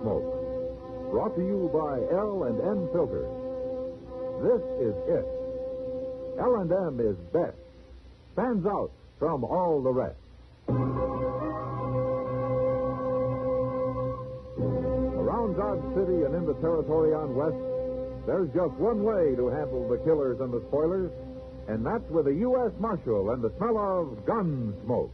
Gunsmoke. Brought to you by L&M Filters. This is it. L&M is best. Stands out from all the rest. Around Dodge City and in the territory on West, there's just one way to handle the killers and the spoilers, and that's with a U.S. Marshal and the smell of Gunsmoke.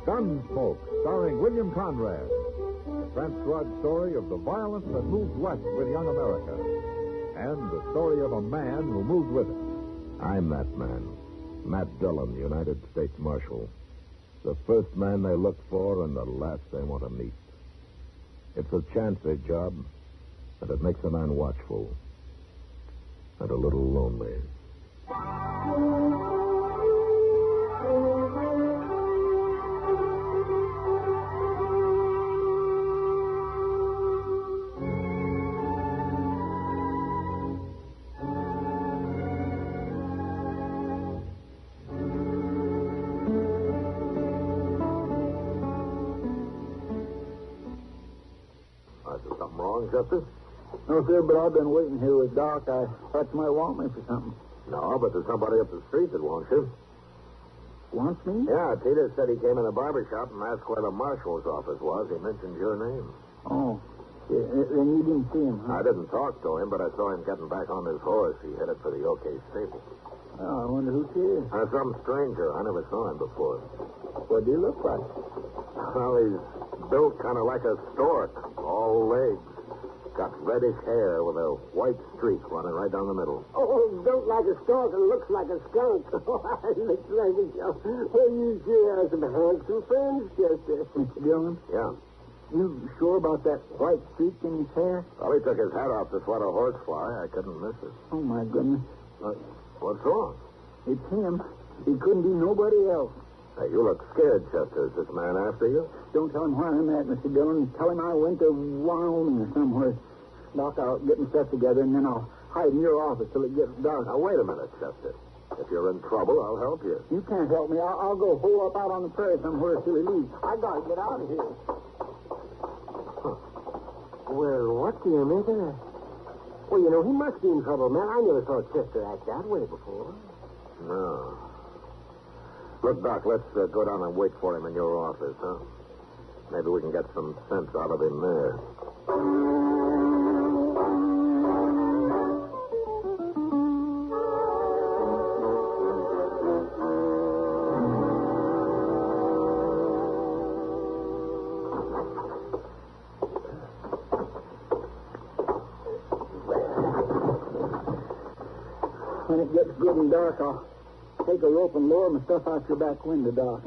Gunsmoke, starring William Conrad. The transcribed story of the violence that moved west with young America. And the story of a man who moved with it. I'm that man. Matt Dillon, United States Marshal. The first man they look for and the last they want to meet. It's a chancy job, and it makes a man watchful. And a little lonely. Something wrong, Justice? No, sir, but I've been waiting here with Doc. I thought you might want me for something. No, but there's somebody up the street that wants you. Wants me? Yeah, Peter said he came in a barber shop and asked where the marshal's office was. He mentioned your name. Oh. Then you didn't see him, huh? I didn't talk to him, but I saw him getting back on his horse. He headed for the OK stable. Oh, I wonder who she is. Some stranger. I never saw him before. What do you look like? Well, he's built kind of like a stork. All legs. Got reddish hair with a white streak running right down the middle. Oh, built like a stork and looks like a skunk. Looks like a skunk. Well, you sure have some handsome friends, Chester. Mr. Dillon? Yeah. You sure about that white streak in his hair? Well, he took his hat off to swat a horsefly. I couldn't miss it. Oh, my goodness. What's wrong? It's him. He couldn't be nobody else. Hey, you look scared, Chester. Is this man after you? Don't tell him where I'm at, Mr. Dillon. Tell him I went to Wyoming or somewhere. Doc, I'll get my stuff together, and then I'll hide in your office till it gets dark. Now, wait a minute, Chester. If you're in trouble, I'll help you. You can't help me. I'll go hole up out on the prairie somewhere till he leaves. I gotta get out of here. Huh. Well, what do you make of that? Well, you know, he must be in trouble, man. I never saw Chester act that way before. No. Look, Doc, let's go down and wait for him in your office, huh? Maybe we can get some sense out of him there. When it gets good and dark, I'll take a rope and lower my stuff out your back window, Doc.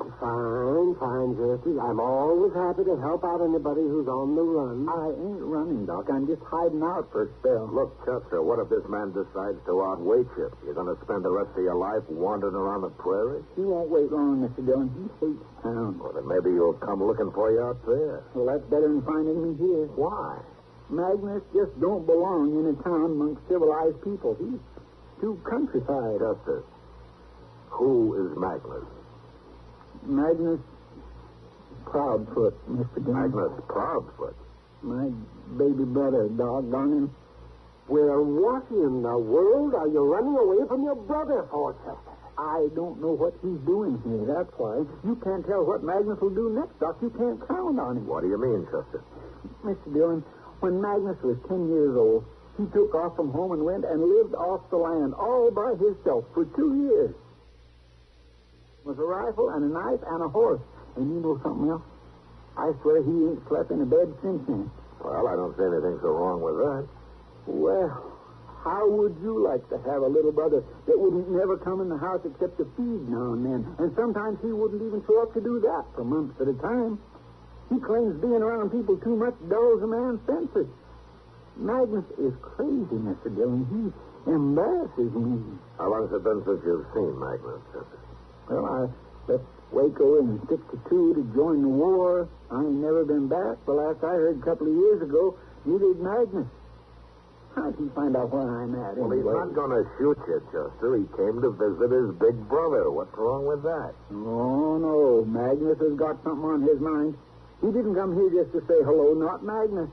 Fine, Jesse. I'm always happy to help out anybody who's on the run. I ain't running, Doc. I'm just hiding out for a spell. Look, Chester, what if this man decides to outwait you? You're going to spend the rest of your life wandering around the prairie? He won't wait long, Mr. Dillon. He hates town. Well, then maybe you'll come looking for you out there. Well, that's better than finding me here. Why? Magnus just don't belong in a town amongst civilized people. He's too countryside. Chester, who is Magnus? Magnus Proudfoot, Mr. Dillon. Magnus Proudfoot? My baby brother, doggone him. Well, what in the world are you running away from your brother for, Chester? I don't know what he's doing here, that's why. You can't tell what Magnus will do next, Doc. You can't count on him. What do you mean, Chester? Mr. Dillon, when Magnus was 10 years old, he took off from home and went and lived off the land all by himself for 2 years. With a rifle and a knife and a horse. And you know something else? I swear he ain't slept in a bed since then. Well, I don't see anything so wrong with that. Well, how would you like to have a little brother that wouldn't never come in the house except to feed now and then? And sometimes he wouldn't even show up to do that for months at a time. He claims being around people too much dulls a man's senses. Magnus is crazy, Mr. Dillon. He embarrasses me. How long has it been since you've seen Magnus, Chester? Well, Left Waco in '62 to join the war. I ain't never been back. The last I heard a couple of years ago, neither did Magnus. How'd he find out where I'm at Well, anyway? he's not going to shoot you, Chester. He came to visit his big brother. What's wrong with that? Oh, no. Magnus has got something on his mind. He didn't come here just to say hello, not Magnus.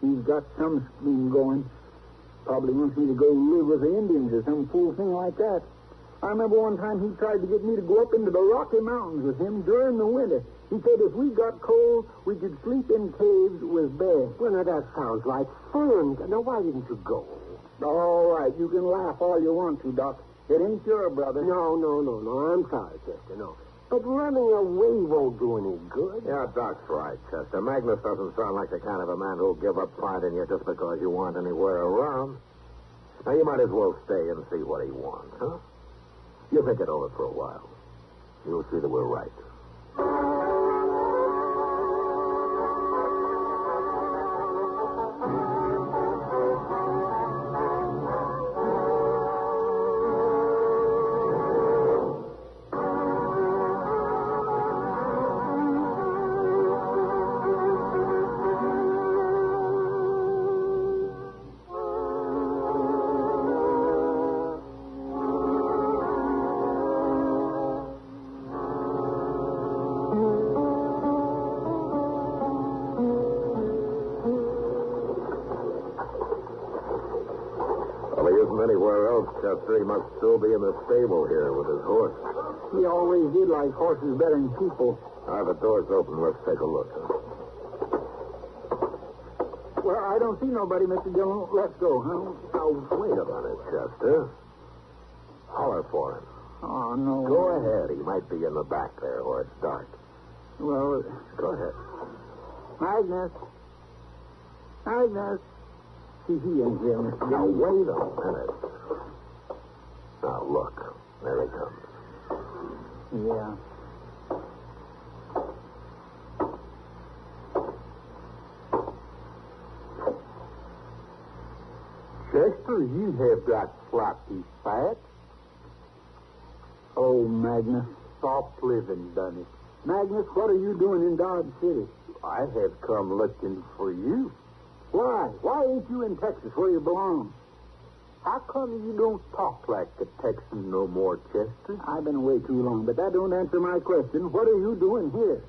He's got some scheme going. Probably wants me to go live with the Indians or some fool thing like that. I remember one time he tried to get me to go up into the Rocky Mountains with him during the winter. He said if we got cold, we could sleep in caves with bears. Well, now, that sounds like fun. Now, why didn't you go? All right, you can laugh all you want to, Doc. It ain't your brother. No. I'm sorry, Chester, no. But running away won't do any good. Yeah, Doc's right, Chester. Magnus doesn't sound like the kind of a man who'll give up finding you just because you aren't anywhere around. Now, you might as well stay and see what he wants, huh? You think it over for a while. You'll see that we're right. Anywhere else, Chester, he must still be in the stable here with his horse. He always did like horses better than people. All right, the door's open. Let's take a look. Huh? Well, I don't see nobody, Mr. Dillon. Let's go, huh? Now, wait a minute, Chester. Holler for him. Oh, no. Go ahead. He might be in the back there where it's dark. Well, Go ahead. Magnus. See, he ain't here, Mr. Now, Dillon. wait a minute. Now, look. There he comes. Yeah. Chester, you have got sloppy fat. Oh, Magnus. Soft living done it. Magnus, what are you doing in Dodge City? I have come looking for you. Why? Why ain't you in Texas where you belong? How come you don't talk like a Texan no more, Chester? I've been away too long, but that don't answer my question. What are you doing here?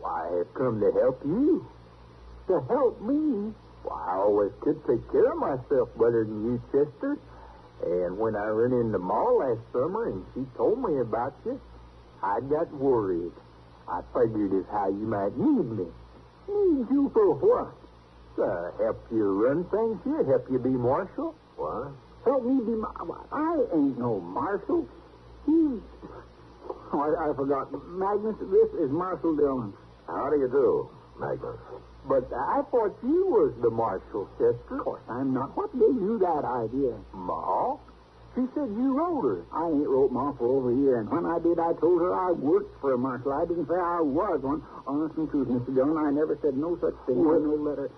Why, I have come to help you. To help me? Well, I always could take care of myself better than you, Chester. And when I ran in the mall last summer and she told me about you, I got worried. I figured as how you might need me. Need you for what? Help you run things here, help you be marshal. What? Help me be I ain't no marshal. He's... Oh, I forgot. Magnus, this is Marshal Dillon. How do you do, Magnus? But I thought you was the marshal, Chester. Of course I'm not. What gave you that idea? Ma? She said you wrote her. I ain't wrote Ma for over a year, and when I did, I told her I worked for a marshal. I didn't say I was one. Honest and truth, Mr. Dillon, I never said no such thing in no letter.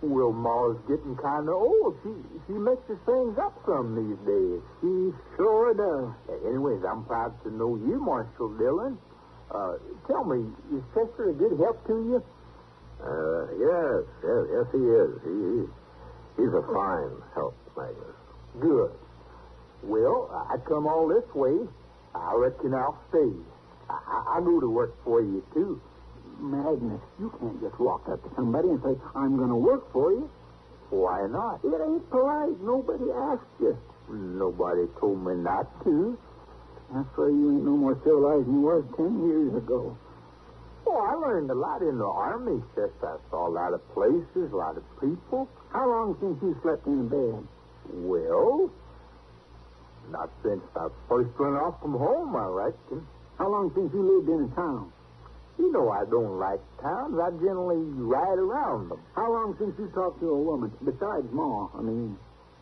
Well, Ma's getting kind of old. She mixes things up some these days. She sure does. Anyways, I'm proud to know you, Marshal Dillon. Tell me, is Chester a good help to you? Yes, he is. He's a fine help, Magnus. Good. Well, I come all this way. I reckon I'll stay. I'll go to work for you, too. Magnus, you can't just walk up to somebody and say, I'm going to work for you. Why not? It ain't polite. Nobody asked you. Nobody told me not to. That's why you ain't no more civilized than you was 10 years ago. Oh, I learned a lot in the Army, Chester. I saw a lot of places, a lot of people. How long since you slept in bed? Well, not since I first went off from home, I reckon. How long since you lived in a town? You know I don't like towns. I generally ride around them. How long since you talked to a woman? Besides Ma, I mean.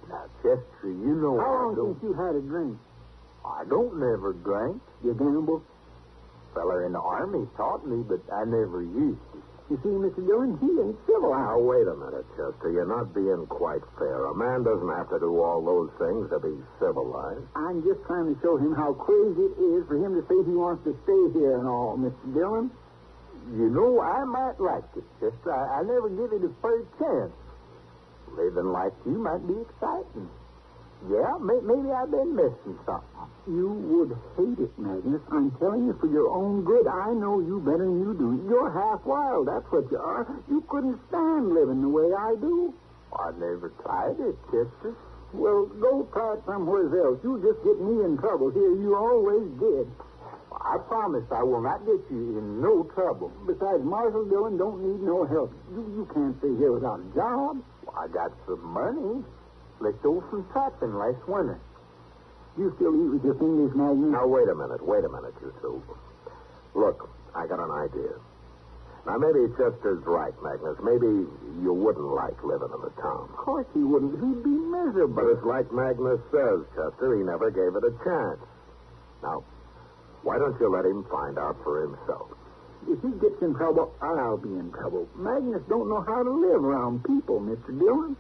Now, Chester, you know How I long don't... since you had a drink? I don't never drink. You gamble? Feller in the Army taught me, but I never used it. You see, Mr. Dillon, he ain't Now, civilized. wait a minute, Chester. You're not being quite fair. A man doesn't have to do all those things to be civilized. I'm just trying to show him how crazy it is for him to say he wants to stay here and all, Mr. Dillon. You know, I might like it, Chester. I never give it a fair chance. Living like you might be exciting. Yeah, maybe I've been missing something. You would hate it, Magnus. I'm telling you for your own good. I know you better than you do. You're half wild, that's what you are. You couldn't stand living the way I do. I never tried it, Chester. Well, go try it somewhere else. You just get me in trouble here. You always did. I promise I will not get you in no trouble. Besides, Marshal Dillon don't need no help. You can't stay here without a job. I got some money. Let's go some trapping last winter. You still eat with your fingers, Magnus? Now, wait a minute, you two. Look, I got an idea. Now, maybe Chester's right, Magnus. Maybe you wouldn't like living in the town. Of course he wouldn't. He'd be miserable. But it's like Magnus says, Chester. He never gave it a chance. Now, why don't you let him find out for himself? If he gets in trouble, I'll be in trouble. Magnus don't know how to live around people, Mr. Dillon.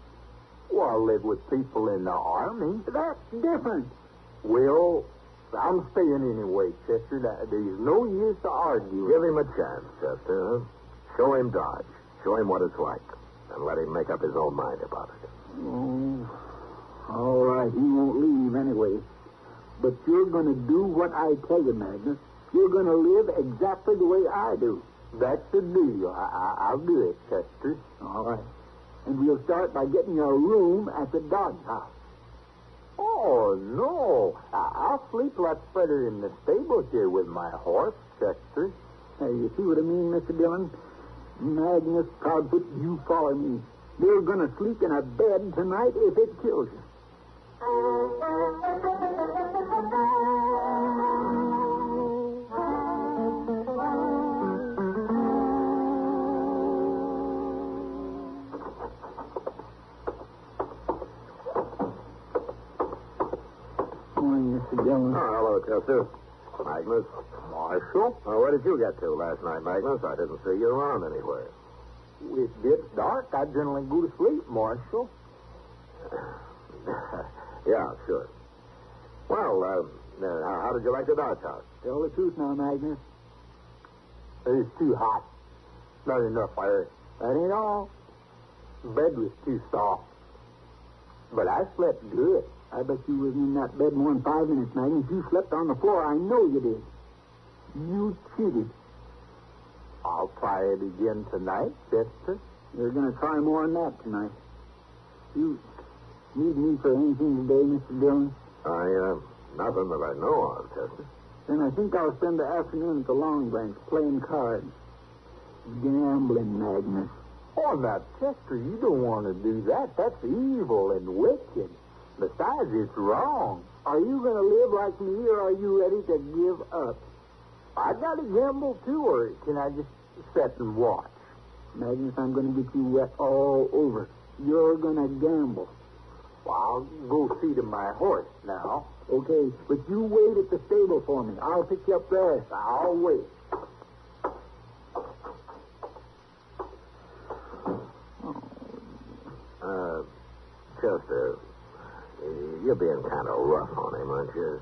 Well, I live with people in the army. That's different. Well, I'm staying anyway, Chester. There's no use to argue. Give him a chance, Chester. Huh? Show him Dodge. Show him what it's like. And let him make up his own mind about it. Oh, all right. He won't leave anyway. But you're going to do what I tell you, Magnus. You're going to live exactly the way I do. That's the deal. I'll do it, Chester. All right. And we'll start by getting you a room at the Dodge House. Oh, no. I'll sleep lots better in the stable here with my horse, Chester. Hey, you see what I mean, Mr. Dillon? Magnus Proudfoot, you follow me. You're going to sleep in a bed tonight if it kills you. Morning, Mr. Dillon. Oh, hello, Chester. Magnus. Marshal? Oh, where did you get to last night, Magnus? I didn't see you around anywhere. It gets dark. I generally go to sleep, Marshal. Yeah, sure. Well, how did you like the Dodge House? Tell the truth now, Magnus. It's too hot. Not enough air. That ain't all. The bed was too soft. But I slept good. I bet you wasn't in that bed more than 5 minutes, Magnus. You slept on the floor. I know you did. You cheated. I'll try it again tonight, Chester. You're going to try more than that tonight. You need me for anything today, Mr. Dillon? Nothing that I know of, Chester. Then I think I'll spend the afternoon at the Long Branch playing cards. Gambling, Magnus. Oh, now, Chester, you don't want to do that. That's evil and wicked. Besides, it's wrong. Are you going to live like me, or are you ready to give up? I got to gamble, too, or can I just sit and watch? Magnus, I'm going to get you wet all over. You're going to gamble. Well, I'll go see to my horse now. Okay, but you wait at the stable for me. I'll pick you up there. I'll wait. Chester, you're being kind of rough on him, aren't you?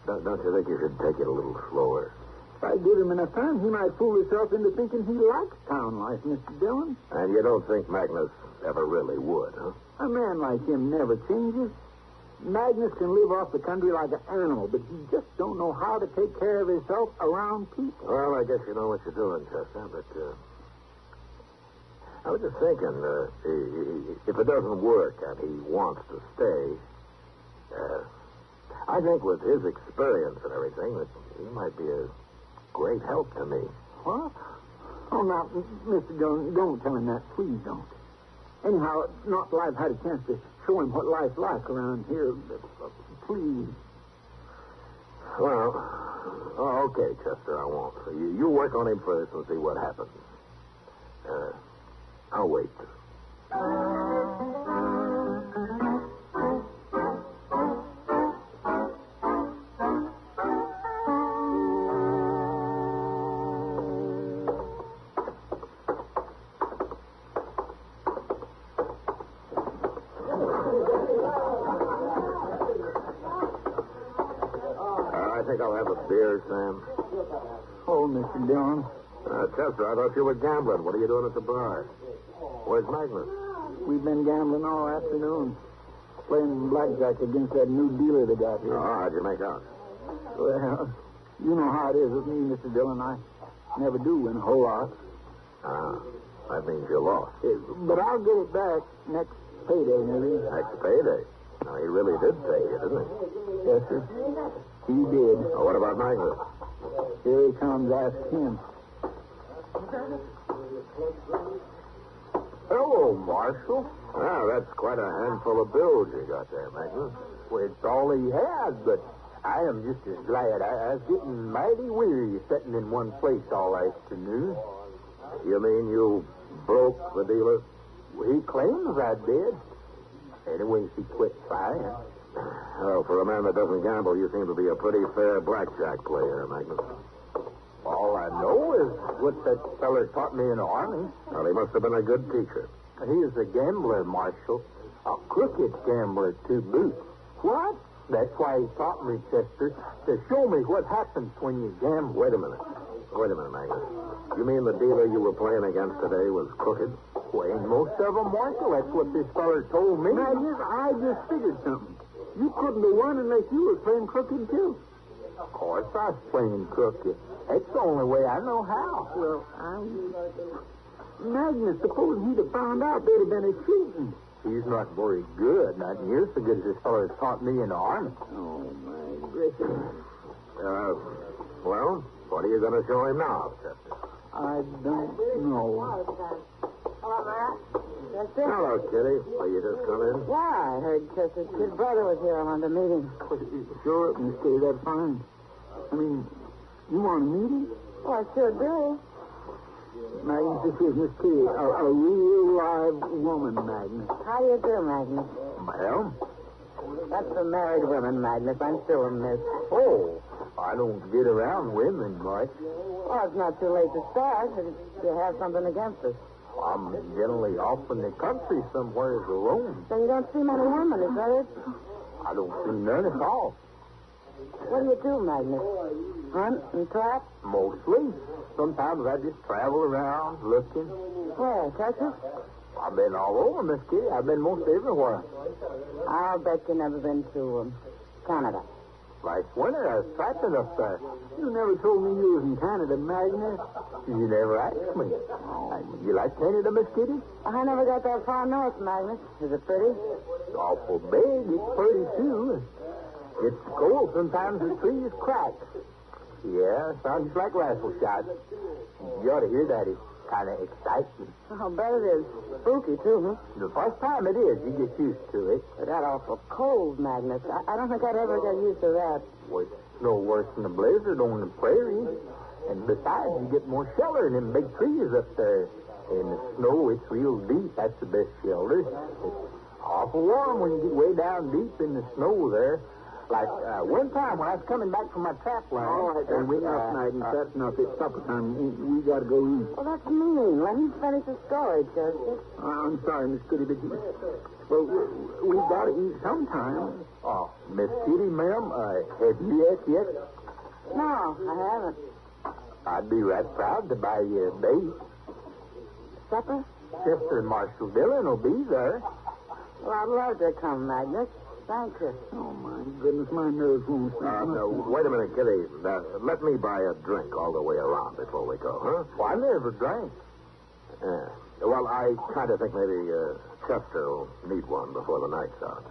Don't you think you should take it a little slower? If I give him enough time, he might fool himself into thinking he likes town life, Mr. Dillon. And you don't think Magnus ever really would, huh? A man like him never changes. Magnus can live off the country like an animal, but he just don't know how to take care of himself around people. Well, I guess you know what you're doing, Chester, but I was just thinking, if it doesn't work and he wants to stay, I think with his experience and everything, that he might be a great help to me. What? Oh, now, Mr. Dillon, don't tell him that. Please don't. Anyhow, not till I've had a chance to show him what life's like around here. Please. Well, okay, Chester, I won't. You work on him first and see what happens. I'll wait. think I'll have a beer, Sam? Oh, Mr. Dillon. Chester, I thought you were gambling. What are you doing at the bar? Where's Magnus? We've been gambling all afternoon. Playing blackjack against that new dealer they got here. Oh, how'd you make out? Well, you know how it is with me, Mr. Dillon. I never do win a whole lot. Ah, that means you lost. But I'll get it back next payday, maybe. Next payday. Now, he really did pay you, didn't he? Yes, sir. He did. Oh, what about Magnus? Here he comes. Ask him. Hello, Marshal. Well, that's quite a handful of bills you got there, Magnus. Well, it's all he had, but I am just as glad. I was getting mighty weary sitting in one place all afternoon. You mean you broke the dealer? Well, he claims I did. Anyways, he quit fine. Well, for a man that doesn't gamble, you seem to be a pretty fair blackjack player, Magnus. All I know is what that feller taught me in the Army. Well, he must have been a good teacher. He is a gambler, Marshal. A crooked gambler, to boot. What? That's why he taught me, Chester, to show me what happens when you gamble. Wait a minute, Magnus. You mean the dealer you were playing against today was crooked? Well, ain't most of them, Marshal. That's what this feller told me. Magnus, I just figured something. You couldn't have won unless you were playing crooked, too. Of course I was playing crooked. That's the only way I know how. Well, Magnus, suppose he'd have found out there'd have been a shooting. He's not very good. Not near so good as this feller taught me in the Army. Oh, my gracious. Well, what are you going to show him now, Chester? I don't know. Hello, Matt. Chester? Hello, Kitty. Well, you just come in? Yeah, I heard Chester's kid brother was here on the meeting. Sure, Miss Kitty, that's fine. I mean, you want to meet him? Well, I sure do. Magnus, this is Miss Kitty, a real live woman, Magnus. How do you do, Magnus? Well, That's for married women, Magnus. I'm still a miss. oh, I don't get around women much. Well, it's not too late to start if you have something against us. I'm generally off in the country somewhere alone. So you don't see many women, is that it? I don't see none at all. What do you do, Magnus? Hunt and trap? Mostly. Sometimes I just travel around looking. Where, Texas? I've been all over, Miss Kitty. I've been most everywhere. I'll bet you never been to Canada. Last winter, I was trapping up there. You never told me you was in Canada, Magnus. You never asked me. You like Canada, Miss Kitty? I never got that far north, Magnus. Is it pretty? It's awful big. It's pretty, too. It's cold. Sometimes the trees crack. Yeah, sounds like rifle shots. You ought to hear that. It's kind of exciting. I'll bet it is. Spooky, too, huh? The first time it is, you get used to it. But that awful cold, Magnus. I don't think I'd ever get used to that. Well, it's no worse than a blizzard on the prairie. And besides, you get more shelter in them big trees up there. In the snow, it's real deep. That's the best shelter. It's awful warm when you get way down deep in the snow there. Like one time when I was coming back from my trap line. All right, that's enough, Magnus. That's enough. It's supper time. We got to go eat. Well, that's mean. Let me finish the story, Chester. I'm sorry, Miss Kitty, but we've got to eat sometime. Oh, Miss Kitty, ma'am, have you ate yet? No, I haven't. I'd be right proud to buy you a bait. Supper? Chester and Marshal Dillon will be there. Well, I'd love to come, Magnus. Thank you. Oh, my goodness, my nerves won't stand. No, wait a minute, Kitty. Let me buy a drink all the way around before we go, huh? Well, I never drank. Yeah. Well, I kind of think maybe Chester will need one before the night's out.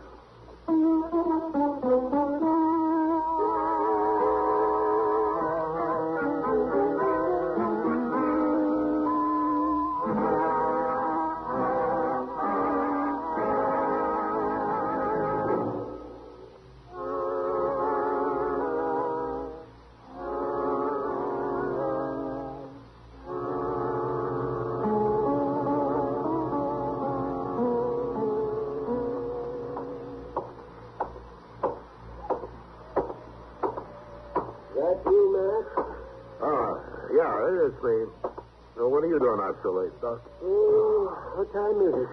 Yeah, it's me. So what are you doing out so late, Doc? What time is it?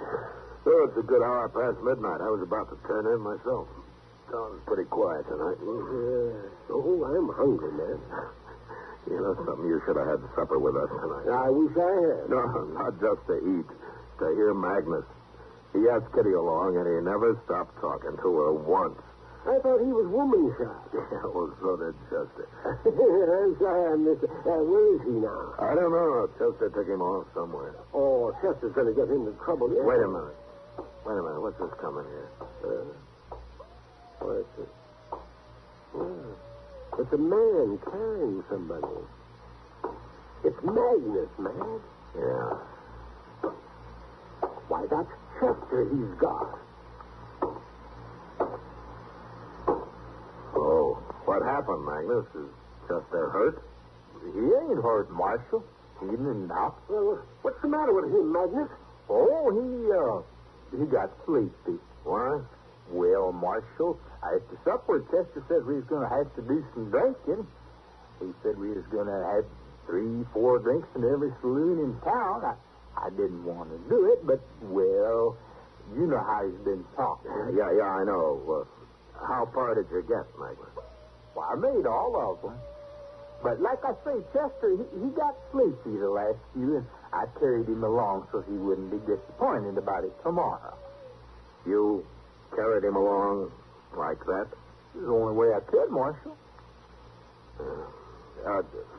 Oh, it's a good hour past midnight. I was about to turn in myself. Sounds pretty quiet tonight. Yeah. Oh, I'm hungry, man. You know something? You should have had supper with us tonight. I wish I had. No, not just to eat. To hear Magnus. He asked Kitty along, and he never stopped talking to her once. I thought he was woman shy. Yeah, well, so did Chester. I'm sorry I missed it. Where is he now? I don't know. Chester took him off somewhere. Oh, Chester's going to get into trouble. Yeah. Wait a minute. What's this coming here? What is it? Yeah. It's a man carrying somebody. It's Magnus, man. Yeah. Why, that's Chester he's got. Oh, what happened, Magnus? Is Chester hurt? He ain't hurt, Marshal. He didn't knock. Well, what's the matter with him, Magnus? Oh, he got sleepy. Why? Well, Marshal, after supper, Chester said we was going to have to do some drinking. He said we was going to have 3-4 drinks in every saloon in town. I didn't want to do it, but, well, you know how he's been talking. Yeah, I know. How far did you get, Magnus? Well, I made all of them. But like I say, Chester, he got sleepy the last few, and I carried him along so he wouldn't be disappointed about it tomorrow. You carried him along like that? It's the only way I could, Marshal.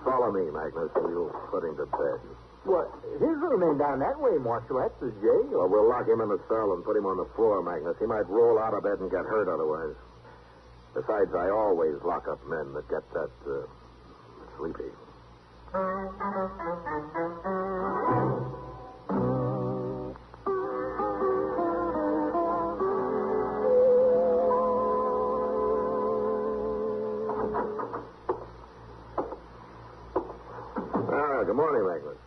Follow me, Magnus, and you'll put him to bed. Well, his room ain't down that way, Marshal. That's the jail. Well, we'll lock him in the cell and put him on the floor, Magnus. He might roll out of bed and get hurt otherwise. Besides, I always lock up men that get that, sleepy. Good morning, Magnus.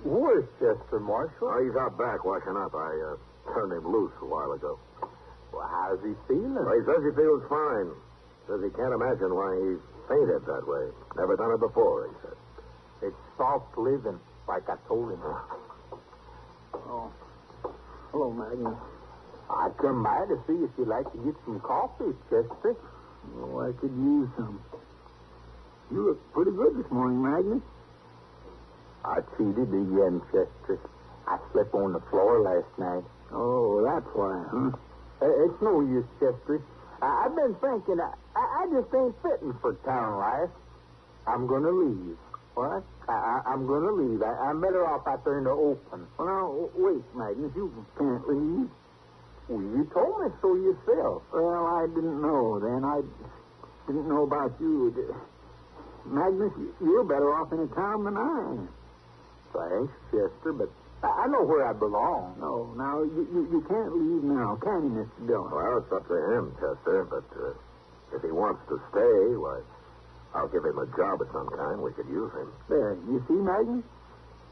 Where's Chester, Marshal? Oh, he's out back washing up. I turned him loose a while ago. Well, how's he feeling? Well, he says he feels fine. Says he can't imagine why he fainted that way. Never done it before, he said. It's soft living, like I told him. Oh. Hello, Magnus. I come by to see if you'd like to get some coffee, Chester. Oh, I could use some. You look pretty good this morning, Magnus. I cheated again, Chester. I slept on the floor last night. Oh, that's why, huh? It's no use, Chester. I've been thinking, I just ain't fitting for town life. I'm going to leave. What? I'm going to leave. I'm better off out there in the open. Well, now, wait, Magnus. You can't leave. Well, you told me so yourself. Well, I didn't know then. I didn't know about you. Magnus, you're better off in a town than I am. Thanks, Chester, but I know where I belong. No, now, you can't leave now, can you, Mr. Dillon? Well, it's up to him, Chester, but if he wants to stay, why, I'll give him a job of some kind. We could use him. There, you see, Magnus?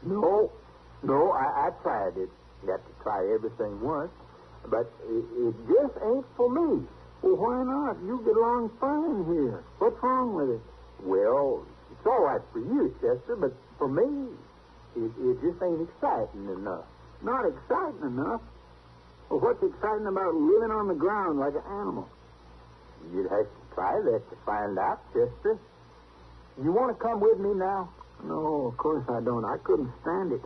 No, I tried it. You have to try everything once, but it just ain't for me. Well, why not? You get along fine here. What's wrong with it? Well, it's all right for you, Chester, but for me, it just ain't exciting enough. Not exciting enough? Well, what's exciting about living on the ground like an animal? You'd have to try that to find out, Chester. You want to come with me now? No, of course I don't. I couldn't stand it.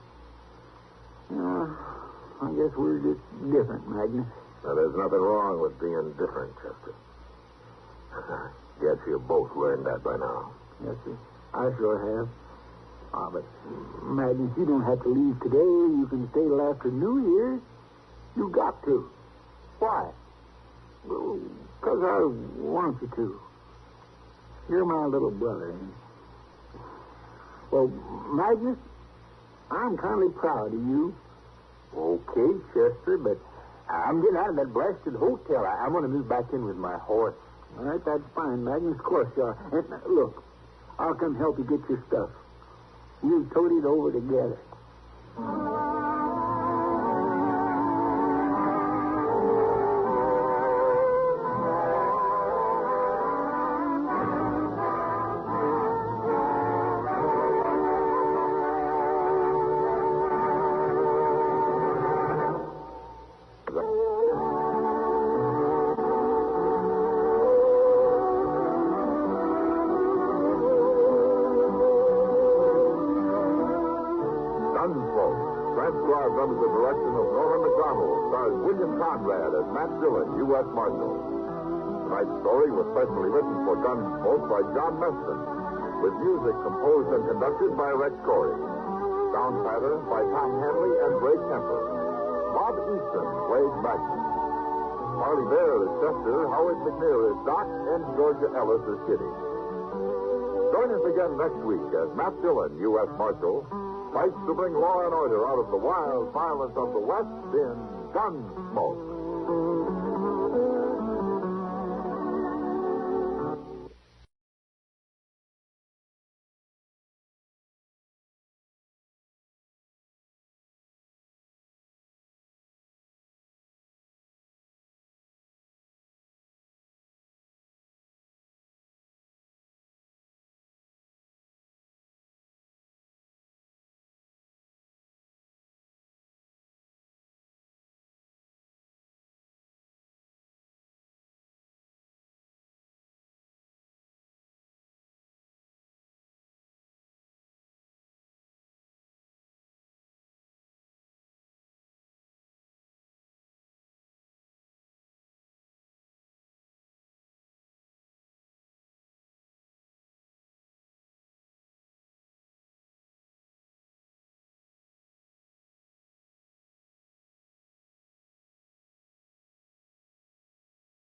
I guess we're just different, Magnus. Now, there's nothing wrong with being different, Chester. Guess you both learned that by now. Yes, sir. I sure have. But, Magnus, you don't have to leave today. You can stay till after New Year's. You got to. Why? Well, because I want you to. You're my little brother. Well, Magnus, I'm kindly proud of you. Okay, Chester, but I'm getting out of that blasted hotel. I'm going to move back in with my horse. All right, that's fine, Magnus. Of course you are. And, look, I'll come help you get your stuff. We'll tote it over together. under the direction of Norman Macdonnell, stars William Conrad as Matt Dillon, U.S. Marshal. Tonight's story was specially written for Gunsmoke by John Meston, with music composed and conducted by Rex Corey. Sound pattern by Tom Hanley and Ray Kemper. Bob Easton played Magnus. Harley Bear is Chester, Howard McNear is Doc, and Georgia Ellis is Kitty. Join us again next week as Matt Dillon, U.S. Marshal, fights to bring law and order out of the wild violence of the West in Gunsmoke.